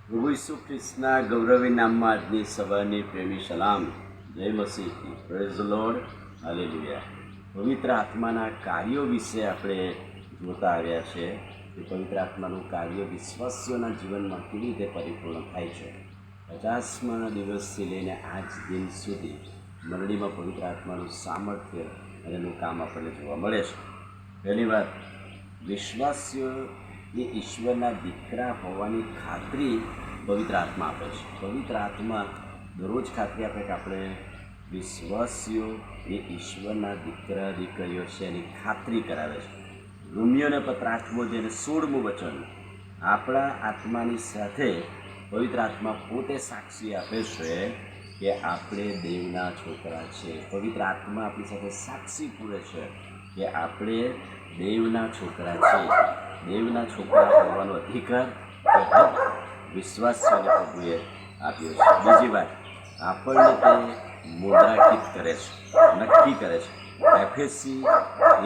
પ્રભુ ઈસુ ખ્રિસ્તના ગૌરવી નામમાં આજની સવારની પ્રેમી સલામ. જય મસીહ. Praise the lord. હાલેલુયા. પવિત્ર આત્માના કાર્યો વિશે આપણે જોતા આવ્યા છે કે પવિત્ર આત્માનું કાર્ય વિશ્વાસીઓના જીવનમાં કેવી રીતે પરિપૂર્ણ થાય છે. 50મા દિવસથી લઈને આજ દિન સુધી મંડળીમાં પવિત્ર આત્માનું સામર્થ્ય અને એનું કામ આપણને જોવા મળે છે. પહેલી વાત, વિશ્વાસીઓ એ ઈશ્વરના દીકરા હોવાની ખાતરી પવિત્ર આત્મા આપે છે. પવિત્ર આત્મા દરરોજ ખાતરી આપે કે આપણે વિશ્વાસીઓ એ ઈશ્વરના દીકરા દીકરીઓ છે એની ખાતરી કરાવે છે. રોમિયોને પત્ર 8 અને 16 વચન આપણા આત્માની સાથે પવિત્ર આત્મા પોતે સાક્ષી આપે છે કે આપણે દેવના છોકરા છે. પવિત્ર આત્મા આપણી સાથે સાક્ષી પૂરે છે કે આપણે દેવના છોકરા છીએ. દેવના છોકરા હોવાનો અધિકાર કે હક વિશ્વાસીઓને પ્રભુએ આપ્યો છે. બીજી વાત, આપણને તે મુદ્રાંકિત કરે છે, નક્કી કરે છે. એફએસી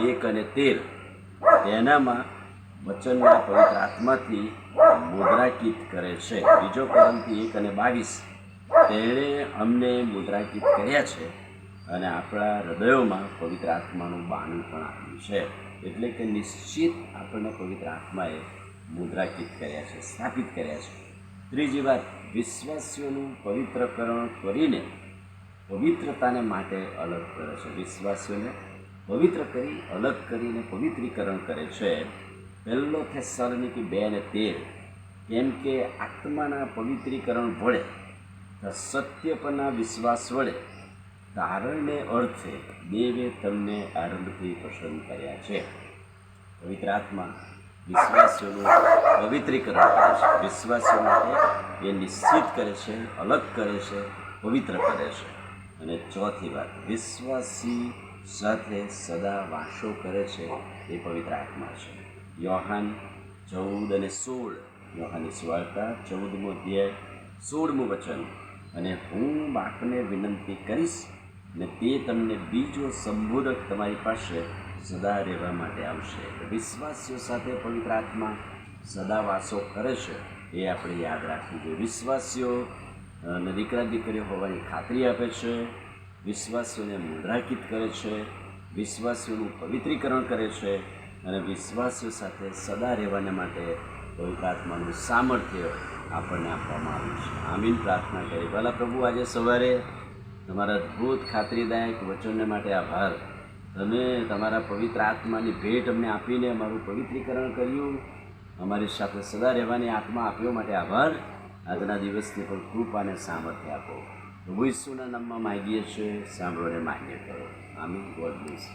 1 અને 13 તેનામાં વચનના પવિત્ર આત્માથી મુદ્રાંકિત કરે છે. બીજો કોરિન્થી 1 અને 22 તેણે અમને મુદ્રાંકિત કર્યા છે અને આપણા હૃદયોમાં પવિત્ર આત્માનું બાનું પણ આપ્યું છે. એટલે કે નિશ્ચિત આપણને પવિત્ર આત્માએ મુદ્રાંકિત કર્યા છે, સ્થાપિત કર્યા છે. ત્રીજી વાત, વિશ્વાસીઓનું પવિત્રકરણ કરીને પવિત્રતાને માટે અલગ કરે છે. વિશ્વાસીઓને પવિત્ર કરી અલગ કરીને પવિત્રીકરણ કરે છે. 1 થેસ્સલોનિકી 2 અને 13 કેમ કે આત્માના પવિત્રીકરણ વડે સત્ય પરના વિશ્વાસ વડે તારણને અર્થે દેવે તમને આરંભથી પસંદ કર્યા છે. પવિત્ર આત્મા વિશ્વાસીઓનું પવિત્રીકરણ કરે છે. વિશ્વાસીઓ માટે એ નિશ્ચિત કરે છે, અલગ કરે છે, પવિત્ર કરે છે. અને ચોથી વાત, વિશ્વાસી સાથે સદા વાસો કરે છે એ પવિત્ર આત્મા છે. યોહાન 14 અને 16 યોહાનની સુવાર્તા 14મો અધ્યાય 16મું વચન અને હું બાપને વિનંતી કરીશ ને તે તમને બીજો સંબોધક તમારી પાસે સદા રહેવા માટે આવશે. વિશ્વાસીઓ સાથે પવિત્ર આત્મા સદા વાસો કરે છે એ આપણે યાદ રાખવું જોઈએ. વિશ્વાસીઓ અને દીકરા દીકરીઓ હોવાની ખાતરી આપે છે. વિશ્વાસીઓને મુદ્રાંકિત કરે છે. વિશ્વાસીઓનું પવિત્રીકરણ કરે છે અને વિશ્વાસીઓ સાથે સદા રહેવાને માટે પવિત્ર આત્માનું સામર્થ્ય આપણને આપવામાં આવ્યું છે. આમીન. પ્રાર્થના કરી. ભલા પ્રભુ, આજે સવારે તમારા અદ્ભુત ખાતરીદાયક વચનને માટે આભાર. તમે તમારા પવિત્ર આત્માની ભેટ અમને આપીને અમારું પવિત્રીકરણ કર્યું, અમારી સાથે સદા રહેવાની આત્મા આપ્યો માટે આભાર. આજના દિવસની પણ કૃપા અને સામર્થ્ય આપો. પ્રભુ ઈસુના નામમાં માગીએ છીએ, સાંભળો અને માન્ય કરો. આમીન. God bless.